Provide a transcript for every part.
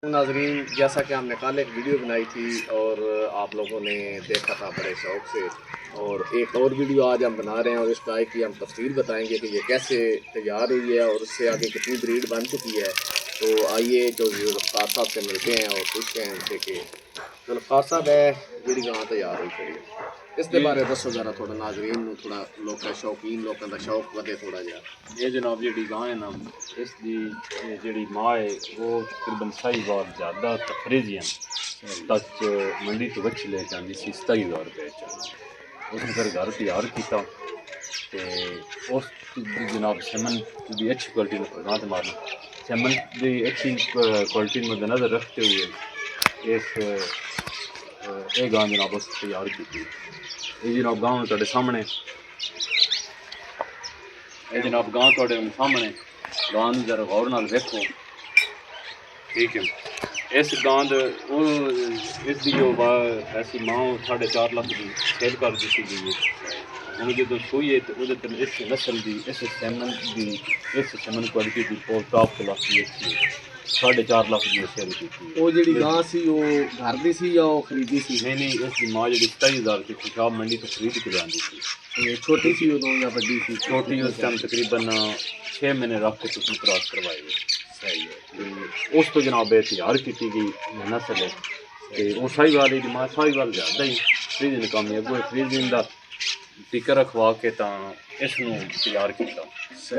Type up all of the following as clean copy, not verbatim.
नाजरीन, जैसा कि हमने कल एक वीडियो बनाई थी और आप लोगों ने देखा था बड़े शौक़ से, और एक और वीडियो आज हम बना रहे हैं और इस गाय की हम तफसील बताएंगे कि ये कैसे तैयार हुई है और उससे आगे कितनी ब्रीड बन चुकी है। तो आइए जो जुल्फ़ार साहब से मिलते हैं और पूछते हैं उनसे कि जुल्फ़ार साहब है जी गां तैयार हुई खड़ी इसके बारे दसो जरा थोड़ा नाजरीन नूं, थोड़ा लोग शौकीन लोगों का शौक वधे थोड़ा जहा। ये जनाब जी गां है ना, इसकी जी माँ है वो तकरीबन 27,000 ज़्यादा फ्रीजियन तक मंडी तो बच्ची लेके आती सी 27,000 रुपये उसने फिर घर तैयार किया तो उस जनाब सेमन की अच्छी क्वालिटी में गांठ मारना सेमन की अच्छी क्वालिटी मद्देनज़र रखते हुए इस ये गां जनाब उस तैयार की। ये जनाब गां तुहाडे सामने ये जनाब गां तुहाडे सामने गां जरा गौर नाल वेखो, ठीक है। इस गां इसकी जो ऐसी माँ 4.5 लाख की सेल कर दी गई है। हम जो सूई है तो इस नस्ल की इस सैमन की इस सैमन क्वालिटी की टॉप क्लास की अच्छी 4.5 लाख की सेल की वो जी गां सी वो घर दी सी या वो खरीदी सी? नहीं इसकी माँ जी 27,000 की खुशाब मंडी तो खरीद के लियांदी थी। छोटी सी उदों या बड़ी सी? छोटी उस टाइम तकरीबन 6 महीने रख के तुम क्रॉस करवाए हुए। सही है। उस तो जनाब तैयार की गई नस्ल है तो वो साहीवाल की माँ साहीवाल ज़्यादा ही फ्रीजन कम है अगो फ्रीजन का टिका रखवा के इसनों तैयार किया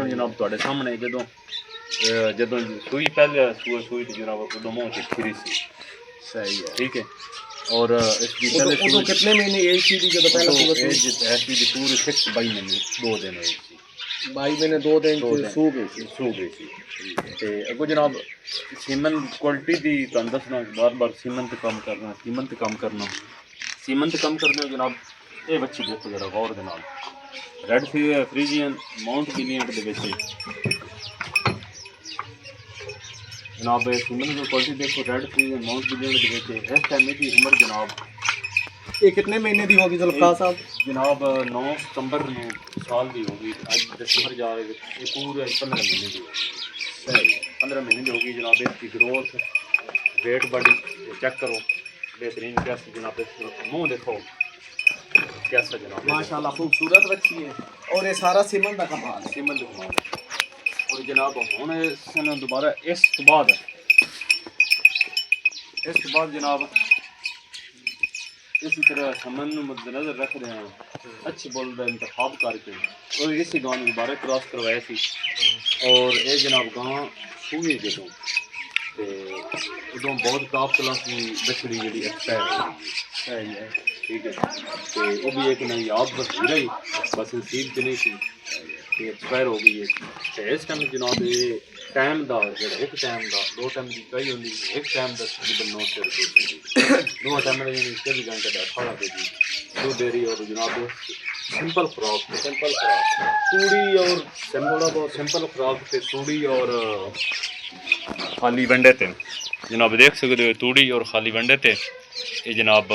जनाब तुहाडे सामने जदों जदों सूई पहले सूई तो जनाब उदों मुँह च खीरी सी। सही है, ठीक है। और इसकी पहले उदों कितने महीने एज थी जब पहले ऐसी जी पूरी 22 महीने 2 दिन हुए सी 22 महीने 2 दिन सूख गई सी ते अगो जनाब सीमन क्वालिटी दी तुहानूं दसना बार सीमन ते कम करना जनाब ये बच्ची देखो जरा गौर दे नाल रेड फ्रीजियन माउंट गिलियंट दे विच जनाब सीमन की क्वालिटी देखो रेड फ्रीजियन माउंट गिलियंट दे विच इस टाइम की उम्र जनाब ये कितने महीने की होगी जुल्फ़ार साहब? जनाब 9 सितंबर साल की होगी, अज दिसंबर जा रहे ये पूरे 15 महीने की होगी। सही 15 महीने की होगी जनाब। इसकी ग्रोथ वेट बॉडी चेक करो बेहतरीन कैसे जनाब। मुँह देखो कैसा जनाब माशाल्लाह खूबसूरत बच्ची है और ये सारा सीमन का कमाल है। सीमन कमाल और जनाब हूँ दोबारा इस बाद जनाब इसी तरह समन मद्देनजर रख रहे हैं अच्छे बॉल का इंतखाब करके और इसी गांव में दोबारा क्रॉस करवाया सी और ये जनाब गां सूई जदों तो उदों बहुत टॉप क्लास की बछड़ी जी एक्सपायर है। ठीक है तो वो भी एक नायाब बस रही बस नसीब च नहीं सी एक्सपायर हो गई है। तो इस टाइम जनाब ये टाइम का जो एक टाइम का 2 टाइम की कई होंगी एक टाइम का तकरीबन 900 रुपये 2 टाइम यानी 24 घंटे का 18 के जी दूध डेयरी और जनाब सिंपल खुराक तूड़ी और थोड़ा बहुत सिंपल खुराक से तूड़ी और खाली वंडे थे जनाब देख सकते हो तूड़ी और खाली वंडे थे ये जनाब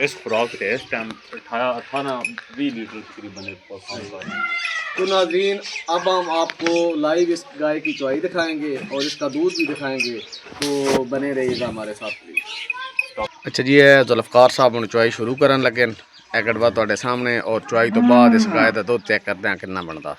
इस खुराक थे इस टाइम 18-20 लीटर तकरीबन। तो नाज़रीन अब हम आपको लाइव इस गाय की चौवाई दिखाएंगे और इसका दूध भी दिखाएंगे, तो बने रहिएगा हमारे साथ प्लीज। अच्छा जी, है जुल्फ़ार साहब हम चौवाई शुरू करन लगे एक गड़बा तुहाडे सामने और चौवाई तो बाद इस गाय का दूध चेक करते हैं कितना बनता।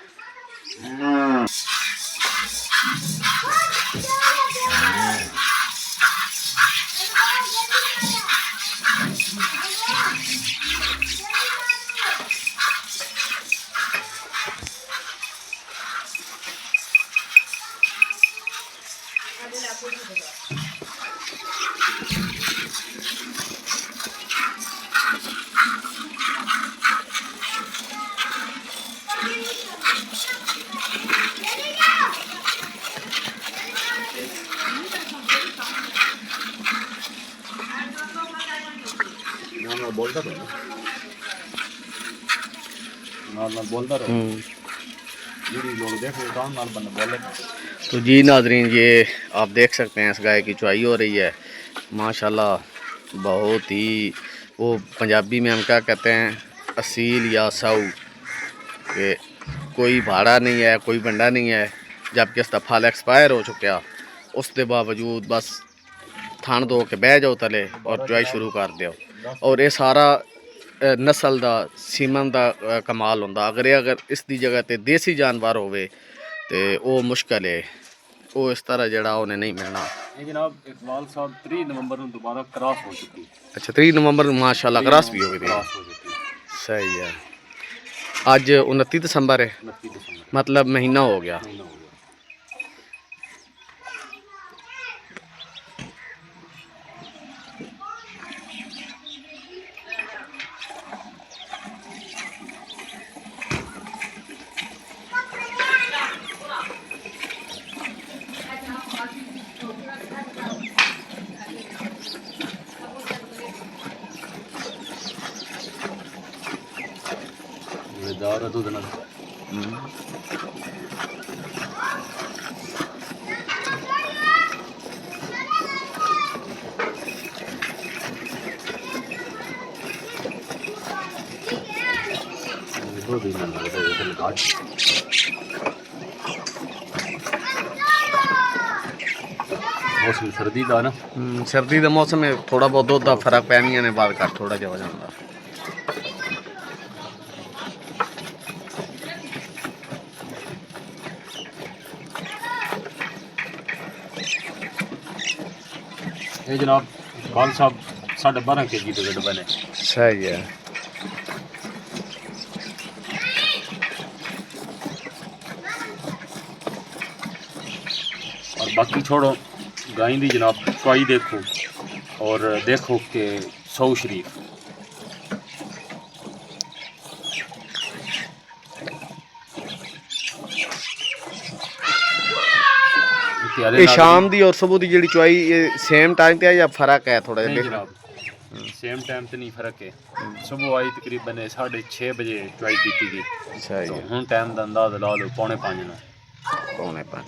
बोलता रहो तो जी नाजरीन, ये आप देख सकते हैं इस गाय की चुवाई हो रही है माशाल्लाह। बहुत ही वो पंजाबी में हम क्या कहते हैं असील या साऊ कि कोई भाड़ा नहीं है कोई बंडा नहीं है, जबकि इसका फल एक्सपायर हो चुका उसके बावजूद बस ਥਣ ਦੋ ਕੇ ਬਹਿ ਜਾਓ ਤਲੇ ਔਰ ਚੁਆਈ ਸ਼ੁਰੂ ਕਰ ਦਿਓ। ਔਰ ਇਹ ਸਾਰਾ ਨਸਲ ਦਾ ਸੀਮਨ ਦਾ ਕਮਾਲ ਹੁੰਦਾ। ਅਗਰ ਇਸ ਦੀ ਜਗ੍ਹਾ ਤੇ ਦੇਸੀ ਜਾਨਵਰ ਹੋਵੇ ਤੇ ਉਹ ਮੁਸ਼ਕਲ ਹੈ, ਉਹ ਇਸ ਤਰ੍ਹਾਂ ਜਿਹੜਾ ਉਹਨੇ ਨਹੀਂ ਮਿਲਣਾ। ਇਹ ਜਨਾਬ ਇਕਬਾਲ ਸਾਹਿਬ 3 ਨਵੰਬਰ ਨੂੰ ਦੁਬਾਰਾ ਕ੍ਰਾਸ ਹੋ ਚੁੱਕੀ। ਅੱਛਾ 3 ਨਵੰਬਰ ਨੂੰ ਮਾਸ਼ਾਅੱਲਾ ਕ੍ਰਾਸ ਵੀ ਹੋ ਗਈ। ਕ੍ਰਾਸ ਹੋ ਚੁੱਕੀ। ਸਹੀ ਹੈ। ਅੱਜ 29 ਦਸੰਬਰ ਹੈ, 29 ਦਸੰਬਰ मतलब महीना हो गया। ਮਹੀਨਾ ਹੋ ਗਿਆ। दार दूध ना दूध ही ना घाट मौसम सर्दी का ना सर्दी का मौसम है, थोड़ा बहुत दुध का फर्क पैनिया ने बाद घट थोड़ा जिहा हो जाता। ये जनाब इकबाल साहब 12.5 kg के गड्ढे बने। सही है। और बाकी छोड़ो गाय दी जनाब चुआई देखो और देखो कि 100 शरीफ ये शाम दी और सुबह दी जेडी चुआई ये सेम टाइम ते है या फर्क है थोड़ा नहीं जिहा? जनाब सेम टाइम तो नहीं फर्क है। सुबह आई तकरीबन 6:30 बजे चुआई की गई। सही तो है। हुण टाइम का अंदाज़ा ला लो 4:45 ना। पौने 5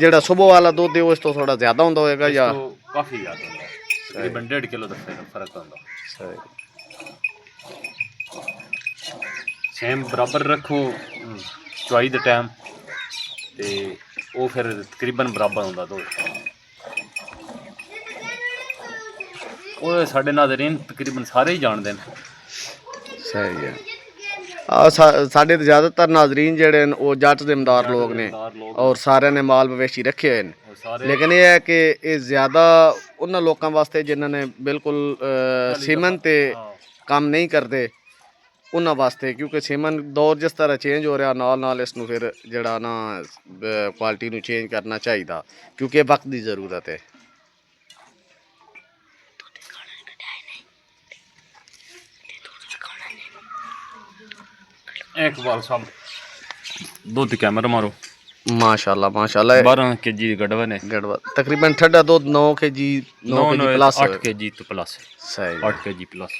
जेड़ा सुबह वाला दुध है उस तो थोड़ा ज्यादा होंदा होएगा या तो काफ़ी ज़्यादा होंदा तकरीबन 1.5 किलो का फर्क होंदा। सही। सेम बराबर रखो चुआई दे टाइम ते वो फिर तकरीबन बराबर होंदा दो। वो साढ़े नाज़रीन तकरीबन सारे ही जानते हैं। सही है। साढ़े ज़्यादातर नाजरीन जेड़े न वो जट जमींदार लोग ने और सारे ने माल मवेशी रखे हुए हैं, लेकिन ये है कि ये ज़्यादा उन्होंने लोगों वास्ते जिन्होंने बिल्कुल सीमन ते काम नहीं करते उन्होंने वास्ते, क्योंकि सीमन दौर जिस तरह चेंज हो रहा नाल इसनूं फिर जड़ा ना क्वालिटी नूं चेंज करना चाहिए, क्योंकि वक्त की ज़रूरत है। इकबाल साहब दुध कैमरा मारो। माशाल्लाह माशाल्लाह 12 kg गड़वा ने गड़वा तकरीबन ठंडा दूध 9 kg 9 kg प्लस 8 kg तो प्लस सही 8 kg प्लस।